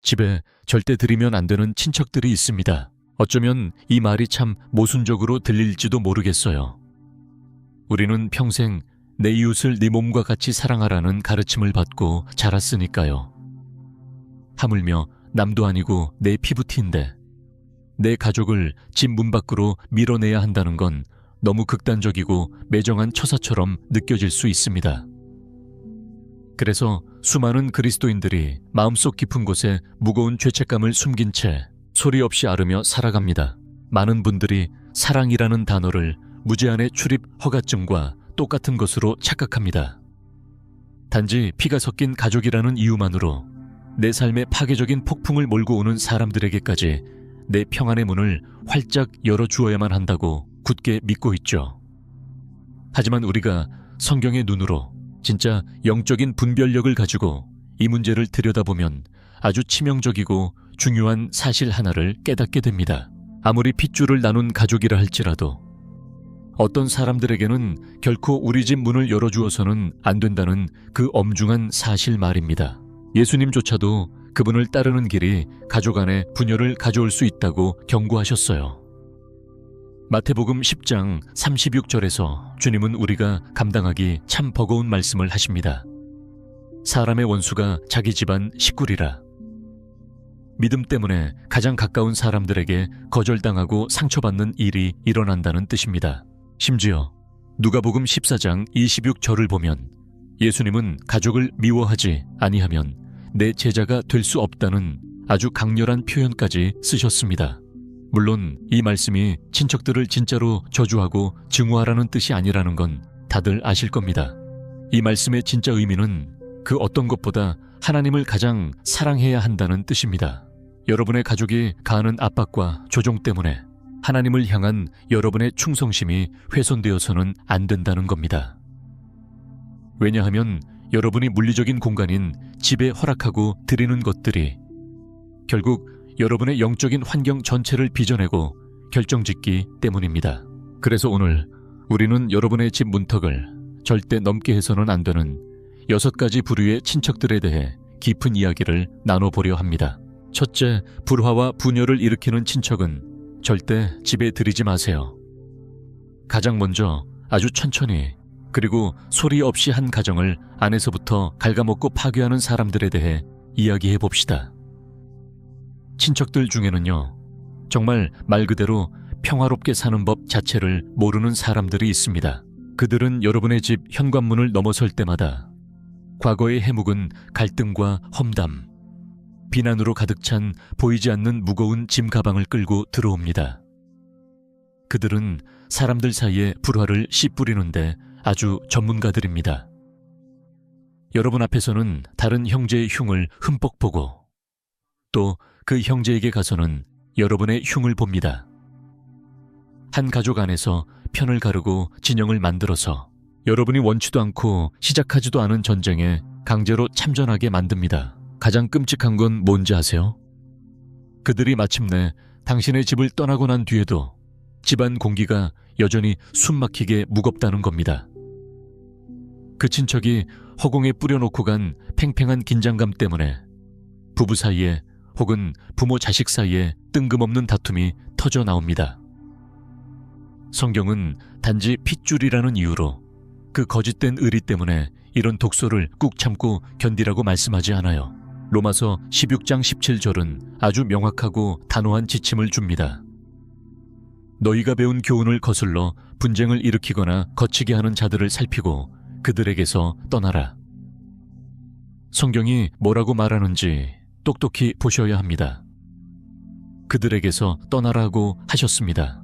집에 절대 들이면 안 되는 친척들이 있습니다. 어쩌면 이 말이 참 모순적으로 들릴지도 모르겠어요. 우리는 평생 내 이웃을 네 몸과 같이 사랑하라는 가르침을 받고 자랐으니까요. 하물며 남도 아니고 내 피부티인데 내 가족을 집 문 밖으로 밀어내야 한다는 건 너무 극단적이고 매정한 처사처럼 느껴질 수 있습니다. 그래서 수많은 그리스도인들이 마음속 깊은 곳에 무거운 죄책감을 숨긴 채 소리 없이 앓으며 살아갑니다. 많은 분들이 사랑이라는 단어를 무제한의 출입 허가증과 똑같은 것으로 착각합니다. 단지 피가 섞인 가족이라는 이유만으로 내 삶에 파괴적인 폭풍을 몰고 오는 사람들에게까지 내 평안의 문을 활짝 열어주어야만 한다고 굳게 믿고 있죠. 하지만 우리가 성경의 눈으로 진짜 영적인 분별력을 가지고 이 문제를 들여다보면 아주 치명적이고 중요한 사실 하나를 깨닫게 됩니다. 아무리 핏줄을 나눈 가족이라 할지라도 어떤 사람들에게는 결코 우리 집 문을 열어주어서는 안 된다는 그 엄중한 사실 말입니다. 예수님조차도 그분을 따르는 길이 가족 안에 분열을 가져올 수 있다고 경고하셨어요. 마태복음 10장 36절에서 주님은 우리가 감당하기 참 버거운 말씀을 하십니다. 사람의 원수가 자기 집안 식구리라. 믿음 때문에 가장 가까운 사람들에게 거절당하고 상처받는 일이 일어난다는 뜻입니다. 심지어 누가복음 14장 26절을 보면 예수님은 가족을 미워하지 아니하면 내 제자가 될 수 없다는 아주 강렬한 표현까지 쓰셨습니다. 물론 이 말씀이 친척들을 진짜로 저주하고 증오하라는 뜻이 아니라는 건 다들 아실 겁니다. 이 말씀의 진짜 의미는 그 어떤 것보다 하나님을 가장 사랑해야 한다는 뜻입니다. 여러분의 가족이 가하는 압박과 조종 때문에 하나님을 향한 여러분의 충성심이 훼손되어서는 안 된다는 겁니다. 왜냐하면 여러분이 물리적인 공간인 집에 허락하고 드리는 것들이 결국 여러분의 영적인 환경 전체를 빚어내고 결정짓기 때문입니다. 그래서 오늘 우리는 여러분의 집 문턱을 절대 넘게 해서는 안 되는 6가지 부류의 친척들에 대해 깊은 이야기를 나눠보려 합니다. 첫째, 불화와 분열을 일으키는 친척은 절대 집에 들이지 마세요. 가장 먼저 아주 천천히 그리고 소리 없이 한 가정을 안에서부터 갉아먹고 파괴하는 사람들에 대해 이야기해 봅시다. 친척들 중에는요, 정말 말 그대로 평화롭게 사는 법 자체를 모르는 사람들이 있습니다. 그들은 여러분의 집 현관문을 넘어설 때마다 과거의 해묵은 갈등과 험담, 비난으로 가득 찬 보이지 않는 무거운 짐 가방을 끌고 들어옵니다. 그들은 사람들 사이에 불화를 씨 뿌리는데 아주 전문가들입니다. 여러분 앞에서는 다른 형제의 흉을 흠뻑 보고 또 그 형제에게 가서는 여러분의 흉을 봅니다. 한 가족 안에서 편을 가르고 진영을 만들어서 여러분이 원치도 않고 시작하지도 않은 전쟁에 강제로 참전하게 만듭니다. 가장 끔찍한 건 뭔지 아세요? 그들이 마침내 당신의 집을 떠나고 난 뒤에도 집안 공기가 여전히 숨막히게 무겁다는 겁니다. 그 친척이 허공에 뿌려놓고 간 팽팽한 긴장감 때문에 부부 사이에 혹은 부모 자식 사이에 뜬금없는 다툼이 터져 나옵니다. 성경은 단지 핏줄이라는 이유로 그 거짓된 의리 때문에 이런 독소를 꾹 참고 견디라고 말씀하지 않아요. 로마서 16장 17절은 아주 명확하고 단호한 지침을 줍니다. 너희가 배운 교훈을 거슬러 분쟁을 일으키거나 거치게 하는 자들을 살피고 그들에게서 떠나라. 성경이 뭐라고 말하는지 똑똑히 보셔야 합니다. 그들에게서 떠나라고 하셨습니다.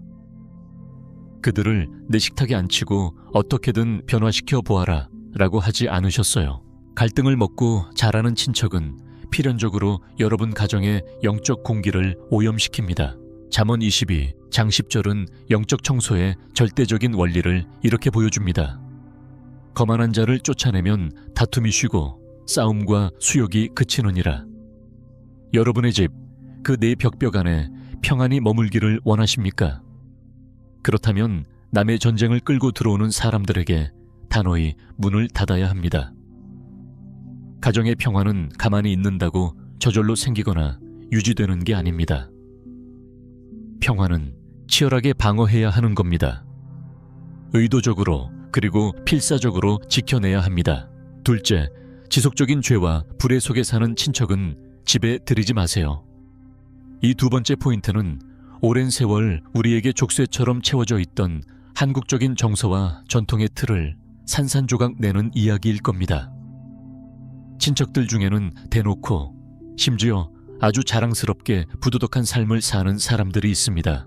그들을 내 식탁에 앉히고 어떻게든 변화시켜 보아라 라고 하지 않으셨어요. 갈등을 먹고 자라는 친척은 필연적으로 여러분 가정의 영적 공기를 오염시킵니다. 잠언 22, 장 10절은 영적 청소의 절대적인 원리를 이렇게 보여줍니다. 거만한 자를 쫓아내면 다툼이 쉬고 싸움과 수욕이 그치느니라. 여러분의 집, 그 네 벽벽 안에 평안히 머물기를 원하십니까? 그렇다면 남의 전쟁을 끌고 들어오는 사람들에게 단호히 문을 닫아야 합니다. 가정의 평화는 가만히 있는다고 저절로 생기거나 유지되는 게 아닙니다. 평화는 치열하게 방어해야 하는 겁니다. 의도적으로 그리고 필사적으로 지켜내야 합니다. 둘째, 지속적인 죄와 불의 속에 사는 친척은 집에 들이지 마세요. 이 두 번째 포인트는 오랜 세월 우리에게 족쇄처럼 채워져 있던 한국적인 정서와 전통의 틀을 산산조각 내는 이야기일 겁니다. 친척들 중에는 대놓고 심지어 아주 자랑스럽게 부도덕한 삶을 사는 사람들이 있습니다.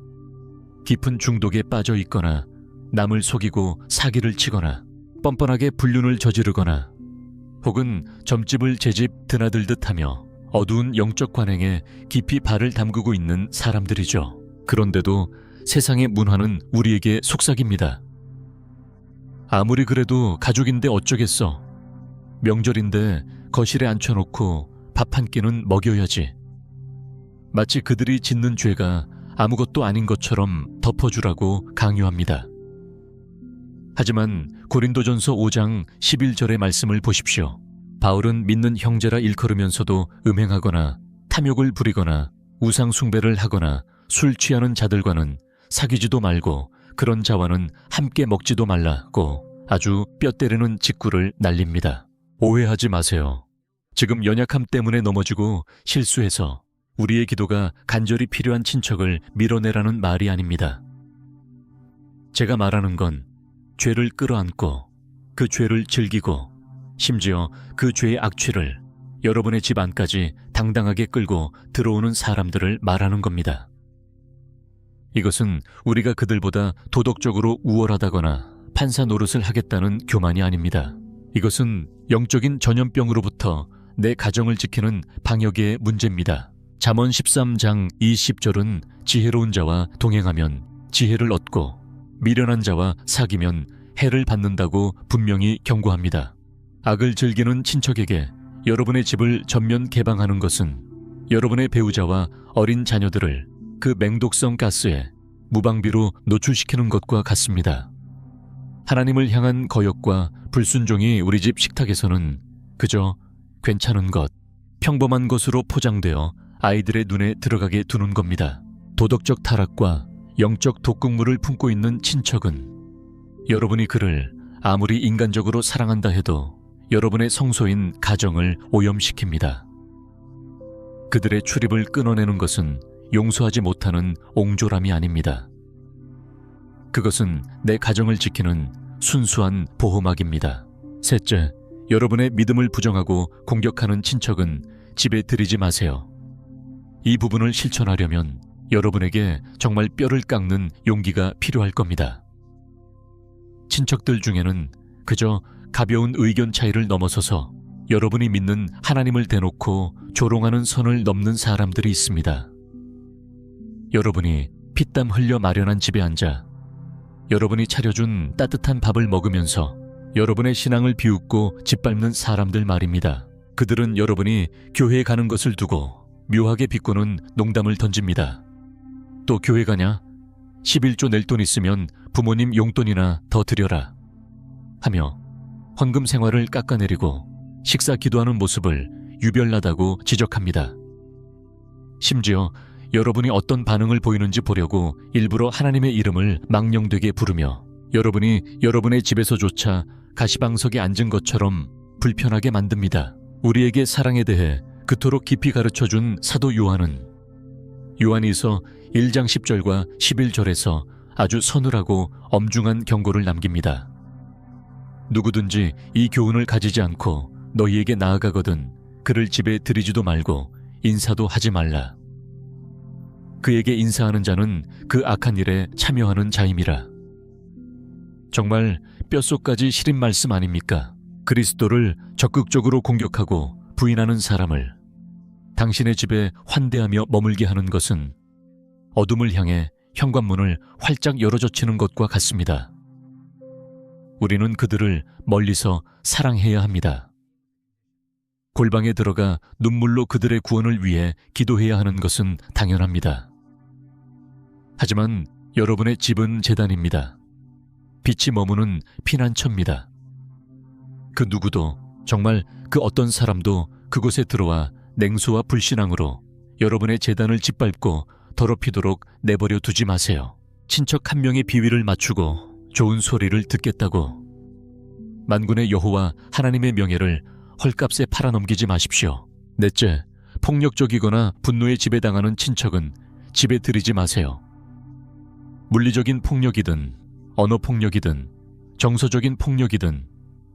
깊은 중독에 빠져 있거나 남을 속이고 사기를 치거나 뻔뻔하게 불륜을 저지르거나 혹은 점집을 제집 드나들듯 하며 어두운 영적 관행에 깊이 발을 담그고 있는 사람들이죠. 그런데도 세상의 문화는 우리에게 속삭입니다. 아무리 그래도 가족인데 어쩌겠어. 명절인데 거실에 앉혀놓고 밥 한 끼는 먹여야지. 마치 그들이 짓는 죄가 아무것도 아닌 것처럼 덮어주라고 강요합니다. 하지만 고린도전서 5장 11절의 말씀을 보십시오. 바울은 믿는 형제라 일컬으면서도 음행하거나 탐욕을 부리거나 우상 숭배를 하거나 술 취하는 자들과는 사귀지도 말고 그런 자와는 함께 먹지도 말라고 아주 뼈 때리는 직구를 날립니다. 오해하지 마세요. 지금 연약함 때문에 넘어지고 실수해서 우리의 기도가 간절히 필요한 친척을 밀어내라는 말이 아닙니다. 제가 말하는 건 죄를 끌어안고 그 죄를 즐기고 심지어 그 죄의 악취를 여러분의 집 안까지 당당하게 끌고 들어오는 사람들을 말하는 겁니다. 이것은 우리가 그들보다 도덕적으로 우월하다거나 판사 노릇을 하겠다는 교만이 아닙니다. 이것은 영적인 전염병으로부터 내 가정을 지키는 방역의 문제입니다. 잠언 13장 20절은 지혜로운 자와 동행하면 지혜를 얻고 미련한 자와 사귀면 해를 받는다고 분명히 경고합니다. 악을 즐기는 친척에게 여러분의 집을 전면 개방하는 것은 여러분의 배우자와 어린 자녀들을 그 맹독성 가스에 무방비로 노출시키는 것과 같습니다. 하나님을 향한 거역과 불순종이 우리 집 식탁에서는 그저 괜찮은 것, 평범한 것으로 포장되어 아이들의 눈에 들어가게 두는 겁니다. 도덕적 타락과 영적 독극물을 품고 있는 친척은 여러분이 그를 아무리 인간적으로 사랑한다 해도 여러분의 성소인 가정을 오염시킵니다. 그들의 출입을 끊어내는 것은 용서하지 못하는 옹졸함이 아닙니다. 그것은 내 가정을 지키는 순수한 보호막입니다. 셋째, 여러분의 믿음을 부정하고 공격하는 친척은 집에 들이지 마세요. 이 부분을 실천하려면 여러분에게 정말 뼈를 깎는 용기가 필요할 겁니다. 친척들 중에는 그저 가벼운 의견 차이를 넘어서서 여러분이 믿는 하나님을 대놓고 조롱하는 선을 넘는 사람들이 있습니다. 여러분이 피땀 흘려 마련한 집에 앉아 여러분이 차려준 따뜻한 밥을 먹으면서 여러분의 신앙을 비웃고 짓밟는 사람들 말입니다. 그들은 여러분이 교회에 가는 것을 두고 묘하게 비꼬는 농담을 던집니다. 또 교회 가냐? 11조 낼 돈 있으면 부모님 용돈이나 더 드려라 하며 헌금 생활을 깎아내리고 식사 기도하는 모습을 유별나다고 지적합니다. 심지어 여러분이 어떤 반응을 보이는지 보려고 일부러 하나님의 이름을 망령되게 부르며 여러분이 여러분의 집에서조차 가시방석에 앉은 것처럼 불편하게 만듭니다. 우리에게 사랑에 대해 그토록 깊이 가르쳐준 사도 요한은 요한이서 1장 10절과 11절에서 아주 서늘하고 엄중한 경고를 남깁니다. 누구든지 이 교훈을 가지지 않고 너희에게 나아가거든 그를 집에 들이지도 말고 인사도 하지 말라. 그에게 인사하는 자는 그 악한 일에 참여하는 자임이라. 정말 뼛속까지 시린 말씀 아닙니까? 그리스도를 적극적으로 공격하고 부인하는 사람을 당신의 집에 환대하며 머물게 하는 것은 어둠을 향해 현관문을 활짝 열어젖히는 것과 같습니다. 우리는 그들을 멀리서 사랑해야 합니다. 골방에 들어가 눈물로 그들의 구원을 위해 기도해야 하는 것은 당연합니다. 하지만 여러분의 집은 제단입니다. 빛이 머무는 피난처입니다. 그 누구도, 정말 그 어떤 사람도 그곳에 들어와 냉소와 불신앙으로 여러분의 재단을 짓밟고 더럽히도록 내버려 두지 마세요. 친척 한 명의 비위를 맞추고 좋은 소리를 듣겠다고 만군의 여호와 하나님의 명예를 헐값에 팔아넘기지 마십시오. 넷째, 폭력적이거나 분노에 지배당하는 친척은 집에 들이지 마세요. 물리적인 폭력이든 언어 폭력이든 정서적인 폭력이든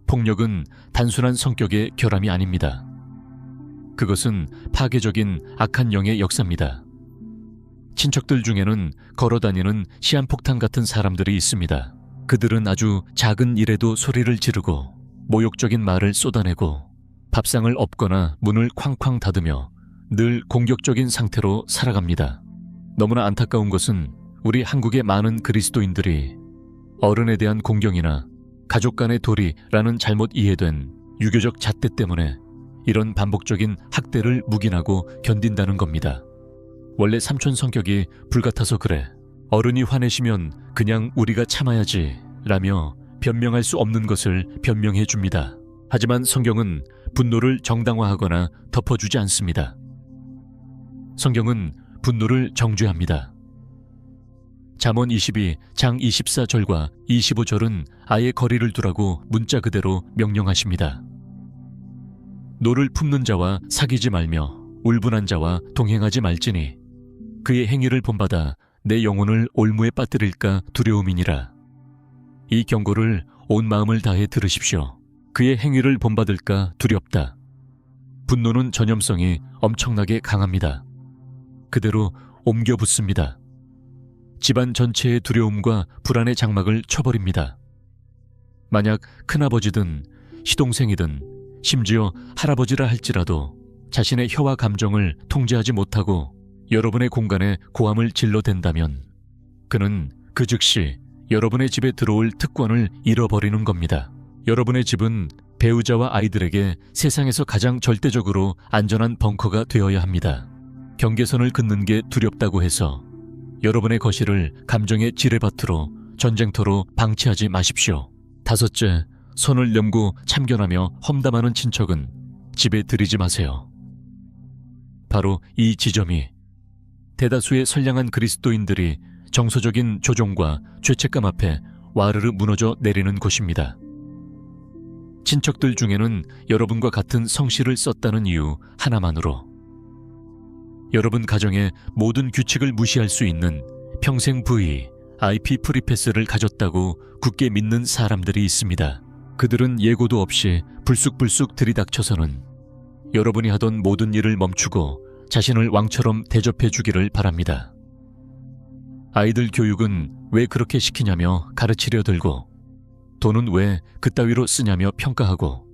폭력은 단순한 성격의 결함이 아닙니다. 그것은 파괴적인 악한 영의 역사입니다. 친척들 중에는 걸어다니는 시한폭탄 같은 사람들이 있습니다. 그들은 아주 작은 일에도 소리를 지르고 모욕적인 말을 쏟아내고 밥상을 엎거나 문을 쾅쾅 닫으며 늘 공격적인 상태로 살아갑니다. 너무나 안타까운 것은 우리 한국의 많은 그리스도인들이 어른에 대한 공경이나 가족 간의 도리라는 잘못 이해된 유교적 잣대 때문에 이런 반복적인 학대를 묵인하고 견딘다는 겁니다. 원래 삼촌 성격이 불같아서 그래. 어른이 화내시면 그냥 우리가 참아야지 라며 변명할 수 없는 것을 변명해 줍니다. 하지만 성경은 분노를 정당화하거나 덮어주지 않습니다. 성경은 분노를 정죄합니다. 잠언 22장 24절과 25절은 아예 거리를 두라고 문자 그대로 명령하십니다. 노를 품는 자와 사귀지 말며 울분한 자와 동행하지 말지니 그의 행위를 본받아 내 영혼을 올무에 빠뜨릴까 두려움이니라. 이 경고를 온 마음을 다해 들으십시오. 그의 행위를 본받을까 두렵다. 분노는 전염성이 엄청나게 강합니다. 그대로 옮겨 붙습니다. 집안 전체의 두려움과 불안의 장막을 쳐버립니다. 만약 큰아버지든 시동생이든 심지어 할아버지라 할지라도 자신의 혀와 감정을 통제하지 못하고 여러분의 공간에 고함을 질러댄다면 그는 그 즉시 여러분의 집에 들어올 특권을 잃어버리는 겁니다. 여러분의 집은 배우자와 아이들에게 세상에서 가장 절대적으로 안전한 벙커가 되어야 합니다. 경계선을 긋는 게 두렵다고 해서 여러분의 거실을 감정의 지뢰밭으로 전쟁터로 방치하지 마십시오. 다섯째, 손을 넘고 참견하며 험담하는 친척은 집에 들이지 마세요. 바로 이 지점이 대다수의 선량한 그리스도인들이 정서적인 조종과 죄책감 앞에 와르르 무너져 내리는 곳입니다. 친척들 중에는 여러분과 같은 성씨를 썼다는 이유 하나만으로 여러분 가정의 모든 규칙을 무시할 수 있는 평생 V, IP 프리패스를 가졌다고 굳게 믿는 사람들이 있습니다. 그들은 예고도 없이 불쑥불쑥 들이닥쳐서는 여러분이 하던 모든 일을 멈추고 자신을 왕처럼 대접해 주기를 바랍니다. 아이들 교육은 왜 그렇게 시키냐며 가르치려 들고 돈은 왜 그따위로 쓰냐며 평가하고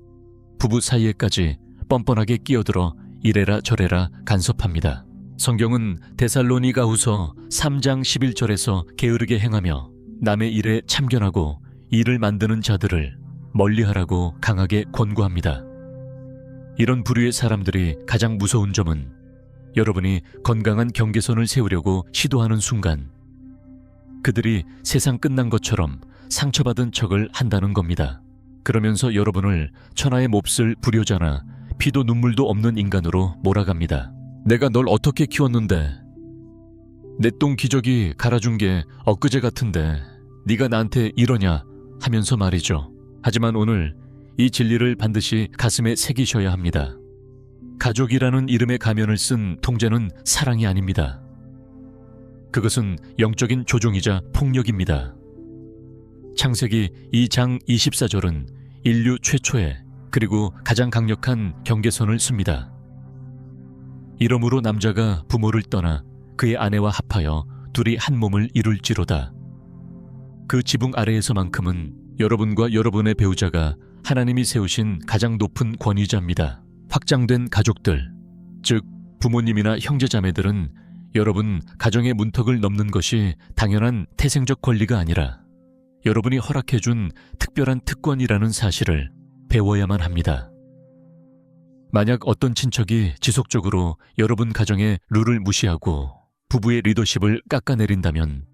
부부 사이에까지 뻔뻔하게 끼어들어 이래라 저래라 간섭합니다. 성경은 데살로니가후서 3장 11절에서 게으르게 행하며 남의 일에 참견하고 일을 만드는 자들을 멀리하라고 강하게 권고합니다. 이런 부류의 사람들이 가장 무서운 점은 여러분이 건강한 경계선을 세우려고 시도하는 순간 그들이 세상 끝난 것처럼 상처받은 척을 한다는 겁니다. 그러면서 여러분을 천하의 몹쓸 불효자나 피도 눈물도 없는 인간으로 몰아갑니다. 내가 널 어떻게 키웠는데 내 똥 기저귀 갈아준 게 엊그제 같은데 네가 나한테 이러냐 하면서 말이죠. 하지만 오늘 이 진리를 반드시 가슴에 새기셔야 합니다. 가족이라는 이름의 가면을 쓴 통제는 사랑이 아닙니다. 그것은 영적인 조종이자 폭력입니다. 창세기 2장 24절은 인류 최초의 그리고 가장 강력한 경계선을 씁니다. 이러므로 남자가 부모를 떠나 그의 아내와 합하여 둘이 한 몸을 이룰지로다. 그 지붕 아래에서만큼은 여러분과 여러분의 배우자가 하나님이 세우신 가장 높은 권위자입니다. 확장된 가족들, 즉 부모님이나 형제자매들은 여러분 가정의 문턱을 넘는 것이 당연한 태생적 권리가 아니라 여러분이 허락해준 특별한 특권이라는 사실을 배워야만 합니다. 만약 어떤 친척이 지속적으로 여러분 가정의 룰을 무시하고 부부의 리더십을 깎아내린다면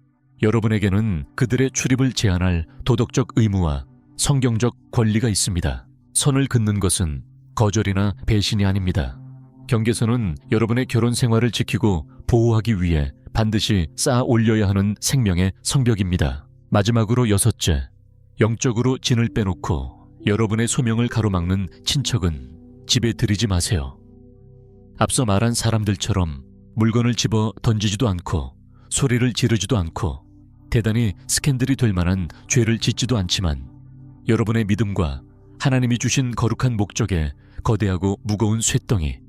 여러분에게는 그들의 출입을 제한할 도덕적 의무와 성경적 권리가 있습니다. 선을 긋는 것은 거절이나 배신이 아닙니다. 경계선은 여러분의 결혼 생활을 지키고 보호하기 위해 반드시 쌓아 올려야 하는 생명의 성벽입니다. 마지막으로 여섯째, 영적으로 진을 빼놓고 여러분의 소명을 가로막는 친척은 집에 들이지 마세요. 앞서 말한 사람들처럼 물건을 집어 던지지도 않고 소리를 지르지도 않고 대단히 스캔들이 될 만한 죄를 짓지도 않지만 여러분의 믿음과 하나님이 주신 거룩한 목적에 거대하고 무거운 쇳덩이,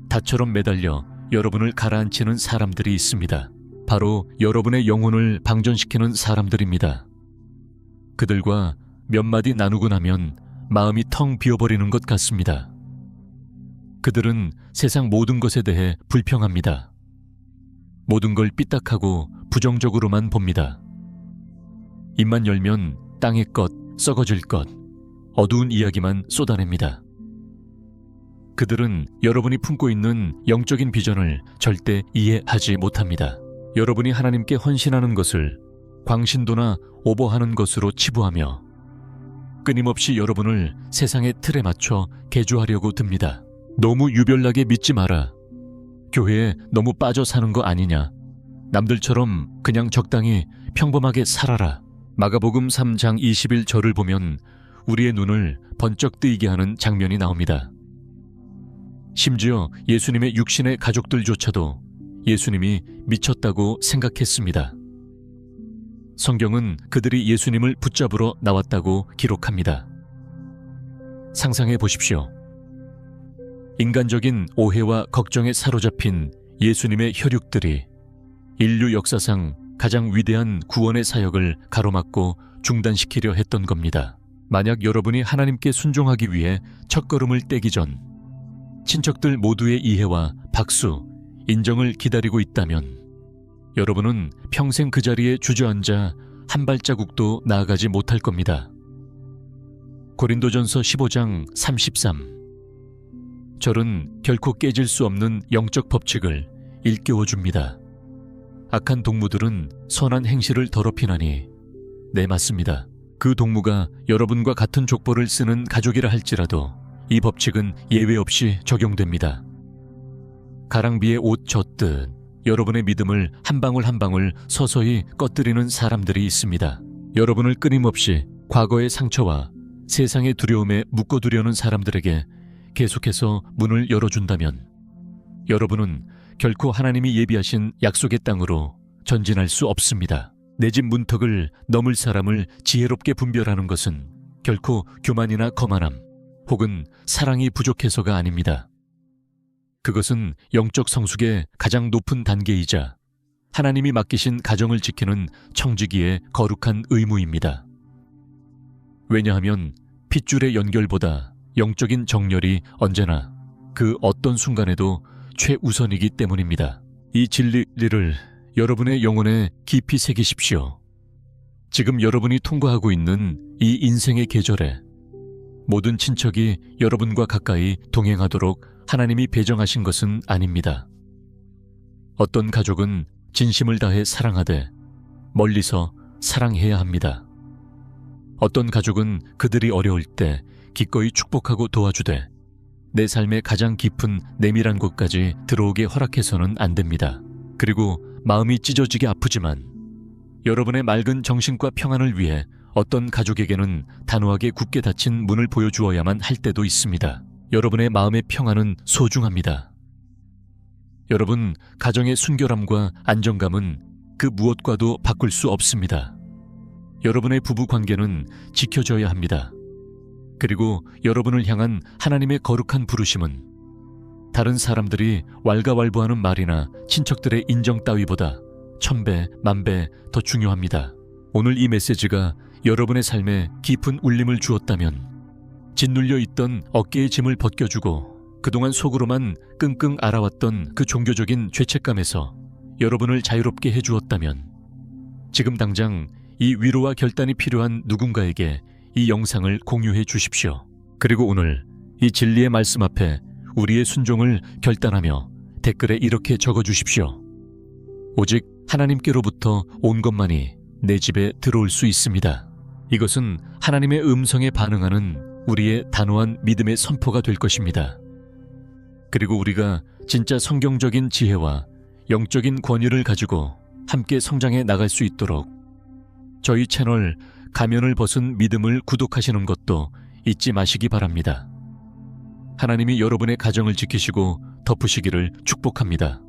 닷처럼 매달려 여러분을 가라앉히는 사람들이 있습니다. 바로 여러분의 영혼을 방전시키는 사람들입니다. 그들과 몇 마디 나누고 나면 마음이 텅 비어버리는 것 같습니다. 그들은 세상 모든 것에 대해 불평합니다. 모든 걸 삐딱하고 부정적으로만 봅니다. 입만 열면 땅의 것, 썩어질 것, 어두운 이야기만 쏟아냅니다. 그들은 여러분이 품고 있는 영적인 비전을 절대 이해하지 못합니다. 여러분이 하나님께 헌신하는 것을 광신도나 오버하는 것으로 치부하며 끊임없이 여러분을 세상의 틀에 맞춰 개조하려고 듭니다. 너무 유별나게 믿지 마라. 교회에 너무 빠져 사는 거 아니냐. 남들처럼 그냥 적당히 평범하게 살아라. 마가복음 3장 21절을 보면 우리의 눈을 번쩍 뜨이게 하는 장면이 나옵니다. 심지어 예수님의 육신의 가족들조차도 예수님이 미쳤다고 생각했습니다. 성경은 그들이 예수님을 붙잡으러 나왔다고 기록합니다. 상상해 보십시오. 인간적인 오해와 걱정에 사로잡힌 예수님의 혈육들이 인류 역사상 가장 위대한 구원의 사역을 가로막고 중단시키려 했던 겁니다. 만약 여러분이 하나님께 순종하기 위해 첫걸음을 떼기 전 친척들 모두의 이해와 박수, 인정을 기다리고 있다면 여러분은 평생 그 자리에 주저앉아 한 발자국도 나아가지 못할 겁니다. 고린도전서 15장 33. 절은 결코 깨질 수 없는 영적 법칙을 일깨워 줍니다. 악한 동무들은 선한 행실을 더럽히나니, 네, 맞습니다. 그 동무가 여러분과 같은 족보를 쓰는 가족이라 할지라도 이 법칙은 예외 없이 적용됩니다. 가랑비에 옷 젖듯 여러분의 믿음을 한 방울 한 방울 서서히 꺼뜨리는 사람들이 있습니다. 여러분을 끊임없이 과거의 상처와 세상의 두려움에 묶어두려는 사람들에게 계속해서 문을 열어준다면 여러분은 결코 하나님이 예비하신 약속의 땅으로 전진할 수 없습니다. 내 집 문턱을 넘을 사람을 지혜롭게 분별하는 것은 결코 교만이나 거만함 혹은 사랑이 부족해서가 아닙니다. 그것은 영적 성숙의 가장 높은 단계이자 하나님이 맡기신 가정을 지키는 청지기의 거룩한 의무입니다. 왜냐하면 핏줄의 연결보다 영적인 정렬이 언제나 그 어떤 순간에도 최우선이기 때문입니다. 이 진리를 여러분의 영혼에 깊이 새기십시오. 지금 여러분이 통과하고 있는 이 인생의 계절에 모든 친척이 여러분과 가까이 동행하도록 하나님이 배정하신 것은 아닙니다. 어떤 가족은 진심을 다해 사랑하되 멀리서 사랑해야 합니다. 어떤 가족은 그들이 어려울 때 기꺼이 축복하고 도와주되 내 삶의 가장 깊은 내밀한 곳까지 들어오게 허락해서는 안 됩니다. 그리고 마음이 찢어지게 아프지만 여러분의 맑은 정신과 평안을 위해 어떤 가족에게는 단호하게 굳게 닫힌 문을 보여주어야만 할 때도 있습니다. 여러분의 마음의 평안은 소중합니다. 여러분, 가정의 순결함과 안정감은 그 무엇과도 바꿀 수 없습니다. 여러분의 부부 관계는 지켜져야 합니다. 그리고 여러분을 향한 하나님의 거룩한 부르심은 다른 사람들이 왈가왈부하는 말이나 친척들의 인정 따위보다 1000배, 10,000배 더 중요합니다. 오늘 이 메시지가 여러분의 삶에 깊은 울림을 주었다면 짓눌려 있던 어깨의 짐을 벗겨주고 그동안 속으로만 끙끙 앓아왔던 그 종교적인 죄책감에서 여러분을 자유롭게 해주었다면 지금 당장 이 위로와 결단이 필요한 누군가에게 이 영상을 공유해 주십시오. 그리고 오늘 이 진리의 말씀 앞에 우리의 순종을 결단하며 댓글에 이렇게 적어주십시오. 오직 하나님께로부터 온 것만이 내 집에 들어올 수 있습니다. 이것은 하나님의 음성에 반응하는 우리의 단호한 믿음의 선포가 될 것입니다. 그리고 우리가 진짜 성경적인 지혜와 영적인 권위를 가지고 함께 성장해 나갈 수 있도록 저희 채널 가면을 벗은 믿음을 구독하시는 것도 잊지 마시기 바랍니다. 하나님이 여러분의 가정을 지키시고 덮으시기를 축복합니다.